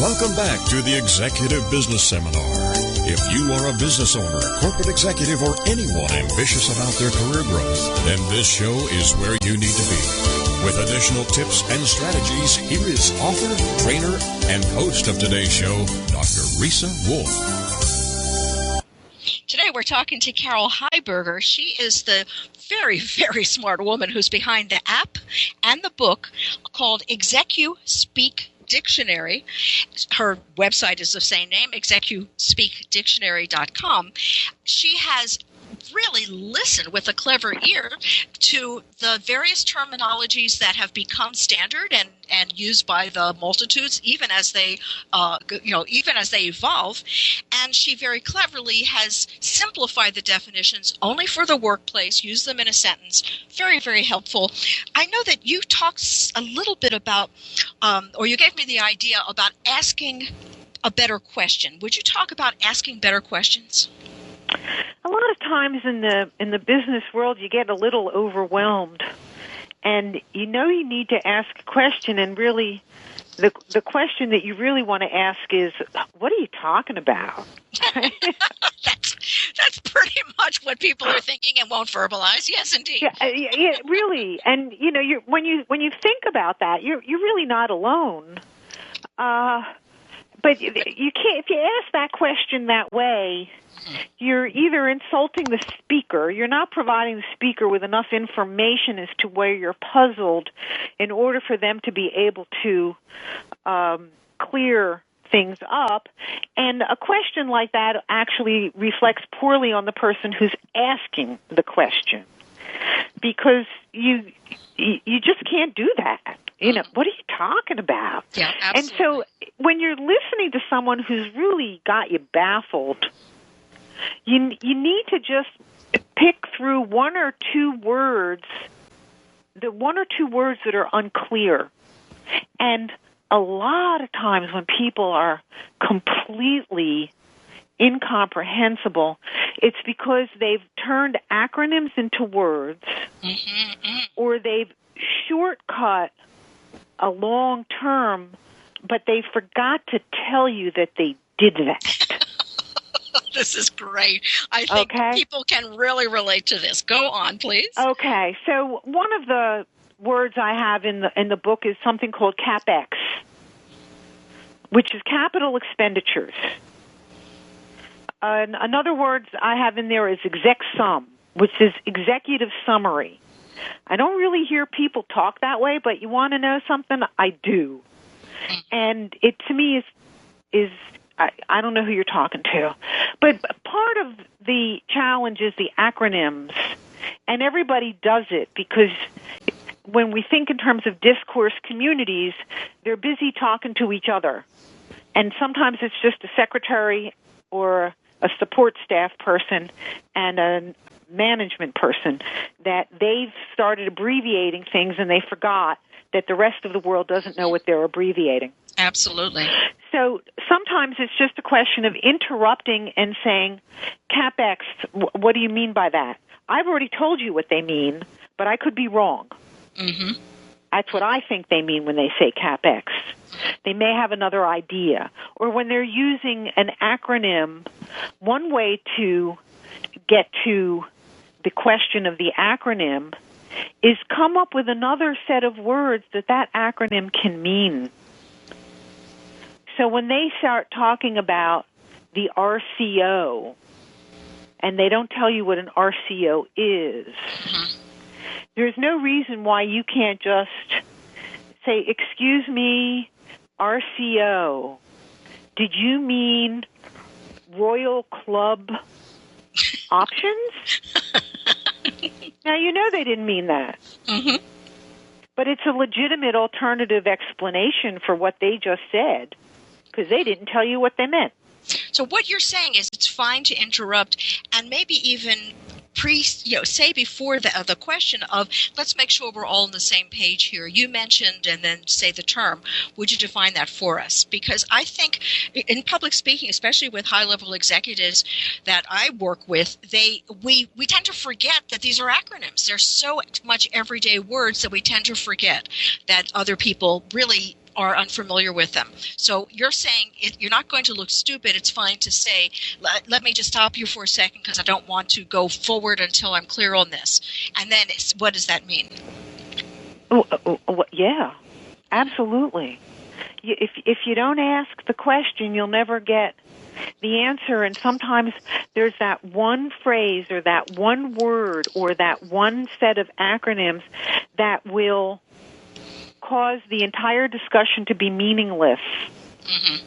Welcome back to the Executive Business Seminar. If you are a business owner, corporate executive, or anyone ambitious about their career growth, then this show is where you need to be. With additional tips and strategies, here is author, trainer, and host of today's show, Dr. Reesa Woolf. Today we're talking to Carol Heiberger. She is the very, very smart woman who's behind the app and the book called ExecuSpeak Dictionary. Her website is the same name, ExecuSpeakDictionary.com. She has really listened with a clever ear to the various terminologies that have become standard and used by the multitudes, even as they evolve. And she very cleverly has simplified the definitions only for the workplace, used them in a sentence. Very, very helpful. I know that you talked a little bit about, or you gave me the idea about asking a better question. Would you talk about asking better questions? A lot of times in the business world, you get a little overwhelmed, and you know you need to ask a question, and really the question that you really want to ask is, what are you talking about? That's pretty much what people are thinking and won't verbalize. Yes, indeed. Yeah, really. And you know, when you think about that, you're really not alone. But you can't, if you ask that question that way, you're either insulting the speaker, you're not providing the speaker with enough information as to where you're puzzled in order for them to be able to clear things up. And a question like that actually reflects poorly on the person who's asking the question, because you just can't do that. You know, what are you talking about? Yeah, absolutely. And so when you're listening to someone who's really got you baffled, you need to just pick through one or two words that are unclear. And a lot of times when people are completely incomprehensible, it's because they've turned acronyms into words, or they've shortcut a long term, but they forgot to tell you that they did that. This is great. I think people can really relate to this. Go on, please. Okay. So one of the words I have in the book is something called CapEx, which is capital expenditures. Another word I have in there is exec-sum, which is executive summary. I don't really hear people talk that way, but you want to know something? I do. And it, to me, is I don't know who you're talking to. But part of the challenge is the acronyms, and everybody does it because when we think in terms of discourse communities, they're busy talking to each other. And sometimes it's just a secretary or a support staff person and a management person that they've started abbreviating things and they forgot that the rest of the world doesn't know what they're abbreviating. Absolutely. So sometimes it's just a question of interrupting and saying, CapEx, what do you mean by that? I've already told you what they mean, but I could be wrong. Mm-hmm. That's what I think they mean when they say CapEx. They may have another idea. Or when they're using an acronym, one way to get to the question of the acronym is come up with another set of words that acronym can mean. So when they start talking about the RCO, and they don't tell you what an RCO is, there's no reason why you can't just say, excuse me, RCO, did you mean Royal Club Options? Now, you know they didn't mean that. Mm-hmm. But it's a legitimate alternative explanation for what they just said, because they didn't tell you what they meant. So what you're saying is it's fine to interrupt and maybe even say before the question of, let's make sure we're all on the same page here. You mentioned, and then say the term. Would you define that for us? Because I think in public speaking, especially with high-level executives that I work with, we tend to forget that these are acronyms. They're so much everyday words that we tend to forget that other people really are unfamiliar with them. So you're saying you're not going to look stupid. It's fine to say, let me just stop you for a second because I don't want to go forward until I'm clear on this. And then what does that mean? Yeah, absolutely. If you don't ask the question, you'll never get the answer. And sometimes there's that one phrase or that one word or that one set of acronyms that will cause the entire discussion to be meaningless. Mm-hmm.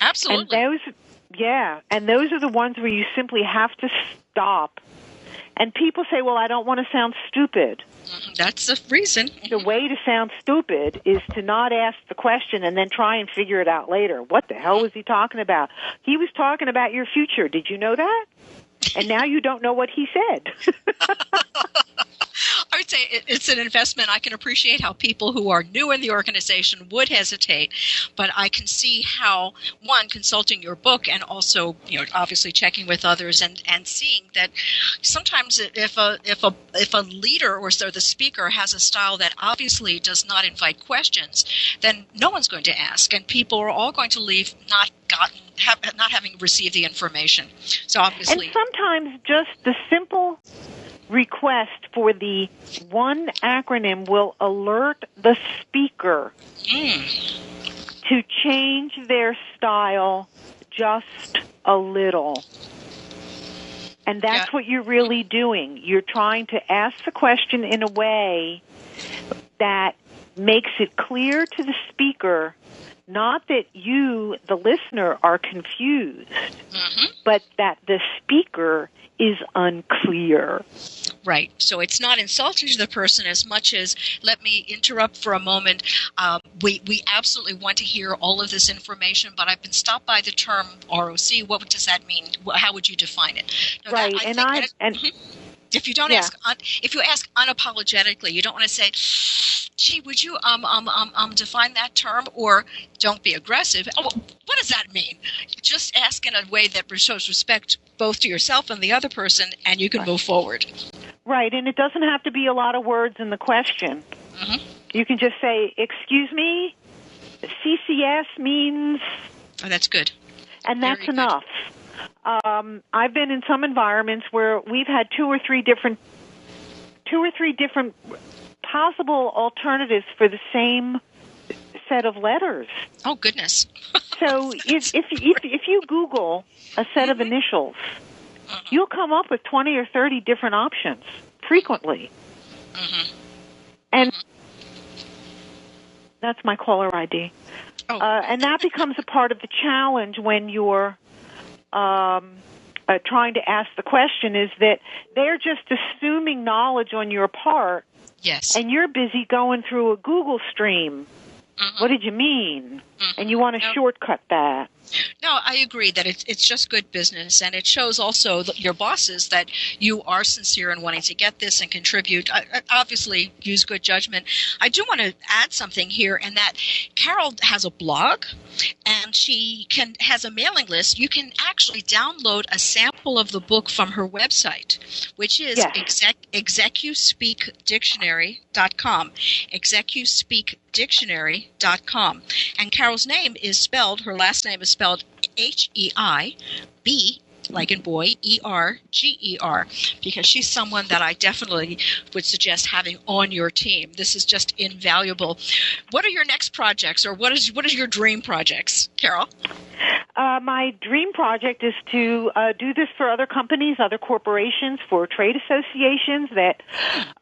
Absolutely. And those are the ones where you simply have to stop. And people say, well, I don't want to sound stupid. That's the reason. The way to sound stupid is to not ask the question and then try and figure it out later. What the hell was he talking about? He was talking about your future. Did you know that? And now you don't know what he said. I would say it's an investment. I can appreciate how people who are new in the organization would hesitate, but I can see how, one, consulting your book and also, obviously checking with others and seeing that sometimes if a leader or the speaker has a style that obviously does not invite questions, then no one's going to ask, and people are all going to leave not having received the information. So obviously, and sometimes just the simple request for the one acronym will alert the speaker to change their style just a little. And that's what you're really doing. You're trying to ask the question in a way that makes it clear to the speaker, not that you, the listener, are confused, but that the speaker is unclear. Right. So it's not insulting to the person as much as, let me interrupt for a moment. We absolutely want to hear all of this information, but I've been stopped by the term ROC. What does that mean? How would you define it? No, right. If you don't ask, if you ask unapologetically, you don't want to say, gee, would you define that term? Or don't be aggressive. Oh, what does that mean? Just ask in a way that shows respect both to yourself and the other person, and you can move forward. Right, and it doesn't have to be a lot of words in the question. You can just say, excuse me, CCS means... Oh, that's good. And that's enough. I've been in some environments where we've had two or three different possible alternatives for the same set of letters. Oh, goodness. So if you Google a set of initials, you'll come up with 20 or 30 different options frequently. And that's my caller ID. Oh. And that becomes a part of the challenge when you're trying to ask the question, is that they're just assuming knowledge on your part. Yes. And you're busy going through a Google stream. What did you mean? And you want to shortcut that. No, I agree that it's just good business, and it shows also your bosses that you are sincere in wanting to get this and contribute. Obviously, use good judgment. I do want to add something here, and that Carol has a blog, and she has a mailing list. You can actually download a sample of the book from her website, which is ExecuSpeakDictionary.com. ExecuSpeakDictionary.com. And Carol's name is spelled, her last name is spelled H-E-I-B, like in boy, E-R-G-E-R, because she's someone that I definitely would suggest having on your team. This is just invaluable. What are your next projects, or what is your dream projects, Carol? My dream project is to do this for other companies, other corporations, for trade associations that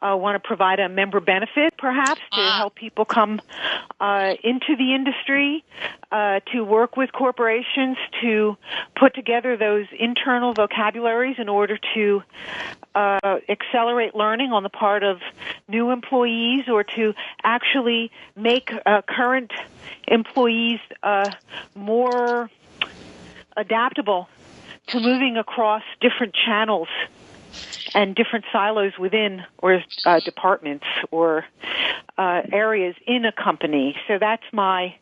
want to provide a member benefit, perhaps, to help people come into the industry, to work with corporations to put together those internal vocabularies in order to accelerate learning on the part of new employees, or to actually make current employees more adaptable to moving across different channels and different silos within, or departments, or areas in a company. So that's my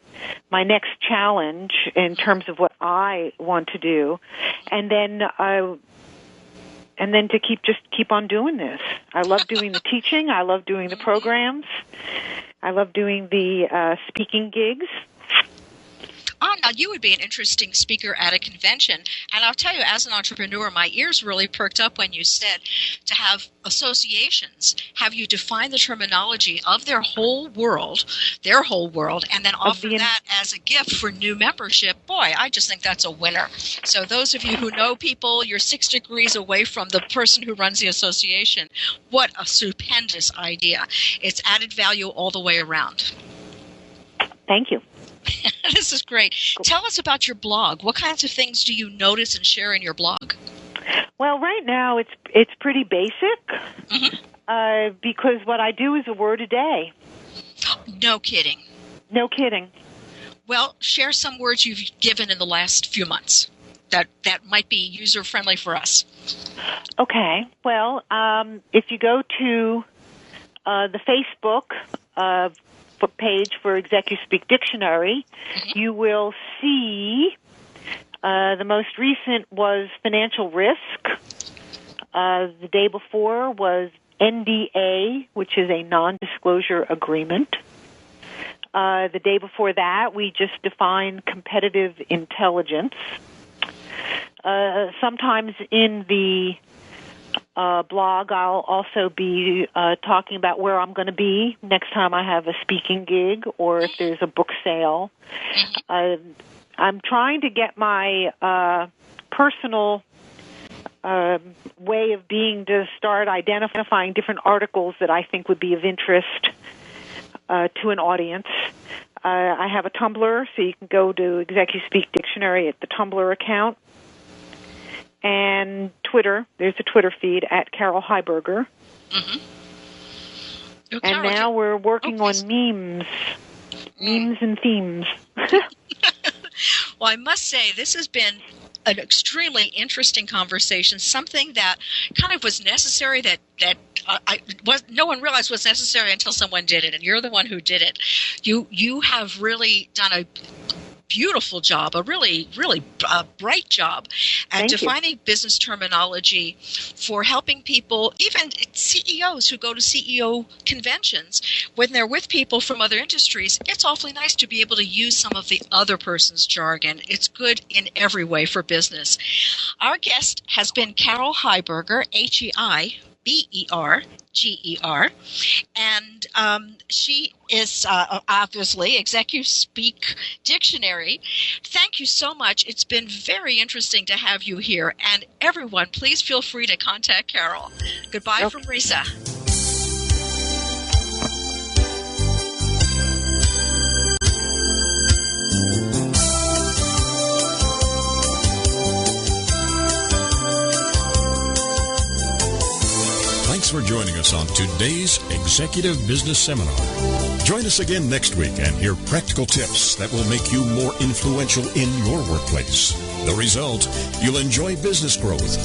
next challenge in terms of what I want to do, and then to keep on doing this. I love doing the teaching. I love doing the programs. I love doing the speaking gigs. Oh, now you would be an interesting speaker at a convention. And I'll tell you, as an entrepreneur, my ears really perked up when you said to have associations, have you define the terminology of their whole world, and then offer that as a gift for new membership. Boy, I just think that's a winner. So those of you who know people, you're 6 degrees away from the person who runs the association. What a stupendous idea. It's added value all the way around. Thank you. This is great. Cool. Tell us about your blog. What kinds of things do you notice and share in your blog? Well, right now it's pretty basic because what I do is a word a day. No kidding. No kidding. Well, share some words you've given in the last few months that might be user-friendly for us. Okay. Well, if you go to the Facebook page for ExecuSpeak Dictionary, you will see the most recent was financial risk. The day before was NDA, which is a non-disclosure agreement. The day before that, we just defined competitive intelligence. Sometimes in the blog, I'll also be talking about where I'm going to be next time I have a speaking gig or if there's a book sale. I'm trying to get my personal way of being to start identifying different articles that I think would be of interest to an audience. I have a Tumblr, so you can go to ExecuSpeak Dictionary at the Tumblr account. And Twitter, there's a Twitter feed at Carol Heiberger. And now we're working on memes and themes. Well, I must say, this has been an extremely interesting conversation, something that kind of was necessary that no one realized was necessary until someone did it, and you're the one who did it. You have really done a beautiful job, a really bright job at defining business terminology for helping people, even CEOs who go to CEO conventions, when they're with people from other industries. It's awfully nice to be able to use some of the other person's jargon. It's good in every way for business. Our guest has been Carol Heiberger, Heiberger, and she is obviously ExecuSpeak Dictionary. Thank you so much. It's been very interesting to have you here. And everyone, please feel free to contact Carol. Goodbye from Reesa. Thanks for joining us on today's Executive Business Seminar. Join us again next week and hear practical tips that will make you more influential in your workplace. The result, you'll enjoy business growth,